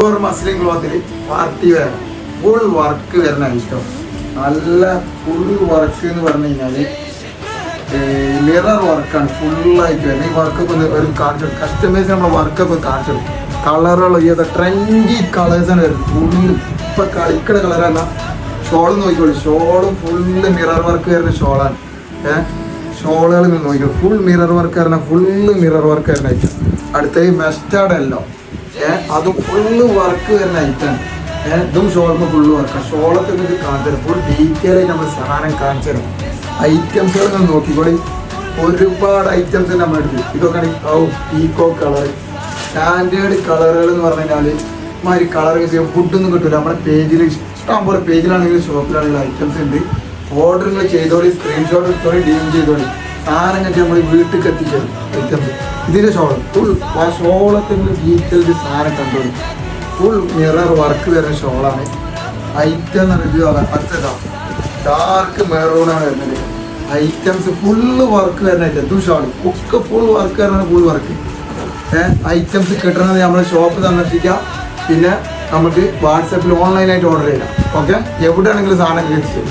മസ്ലിം ക്ലോത്തിൽ party wear full work വരുന്ന item. നല്ല full work എന്ന് പറഞ്ഞു കഴിഞ്ഞാൽ മിറർ വർക്കാണ് ഫുള്ളായിട്ട് വരുന്നത്. ഈ വർക്കൊക്കെ ഒന്ന് ഒരു കാണിച്ചു കസ്റ്റമേഴ്സ് നമ്മളെ വർക്കൊക്കെ കാണിച്ചു കളറുകൾ ഏതാ ട്രെൻഡി കളേഴ്സാണ് വരുന്നത്. ഫുള്ള് ഇപ്പം കളിക്കണ കളറല്ല. ഷോൾ നോക്കിക്കോളൂ, ഷോളും ഫുള്ള് മിറർ വർക്ക് വരുന്ന ഷോളാണ്. ഷോളുകൾ നോക്കിക്കോളൂ, ഫുൾ മിറർ വർക്ക് വരുന്ന ഫുള്ള് മിറർ വർക്ക് വരുന്ന ഐറ്റം. അടുത്ത മെസ്റ്റാർഡ് അല്ലോ അതും ഫുള്ള് വർക്ക് വരുന്ന ഐറ്റമാണ്. ഇതും ഷോളുമ്പോൾ ഫുള്ള് വർക്കാണ്. ഷോളൊക്കെ നിങ്ങൾക്ക് കാണിച്ചു തരും, ഫുൾ ഡീറ്റെയിൽ ആയിട്ട് നമ്മൾ സാധനം കാണിച്ചു തരും. ഐറ്റംസുകൾ നിങ്ങൾ നോക്കിക്കോളി, ഒരുപാട് ഐറ്റംസ് നമ്മൾ എടുക്കും. ഇതൊക്കെ ഈക്കോ കളർ സ്റ്റാൻഡേർഡ് കളറുകൾ എന്ന് പറഞ്ഞു കഴിഞ്ഞാൽ മാതിരി കളർ ഫുഡൊന്നും കിട്ടില്ല. നമ്മുടെ പേജിൽ ഇഷ്ടം പോലെ പേജിലാണെങ്കിലും ഷോപ്പിലാണെങ്കിലും ഐറ്റംസ് ഉണ്ട്. ഓർഡറുകൾ ചെയ്തോളി, സ്ക്രീൻഷോട്ട് എടുത്തോളി, ഡി എം ചെയ്തോളി. സാധനം കണ്ടി നമ്മൾ വീട്ടിൽ എത്തിച്ചത് ഐറ്റംസ്. ഇതിൻ്റെ ഷോൾ ഫുൾ ആ ഷോളൊക്കെ നിങ്ങൾ ഡീറ്റെയിൽഡ് സാധനം കണ്ടോളി. ഫുൾ മിറർ വർക്ക് വരുന്ന ഷോളാണ്. ഐറ്റം എന്ന് പറയുന്നത് അടുത്തതാണ് ഡാർക്ക് മെറൂണാണ് വരുന്നത്. ഐറ്റംസ് ഫുള്ള് വർക്ക് വരുന്ന ഐറ്റം. ഇതും ഷോൾ ഒക്കെ ഫുൾ വർക്ക് വരുന്ന ഫുൾ വർക്ക്. ഐറ്റംസ് കിട്ടണമെന്ന് നമ്മൾ ഷോപ്പ് സന്ദർശിക്കാം. പിന്നെ നമുക്ക് വാട്സാപ്പിൽ ഓൺലൈനായിട്ട് ഓർഡർ ചെയ്യാം. ഓക്കെ, എവിടെയാണെങ്കിലും സാധനം എത്തിച്ചു.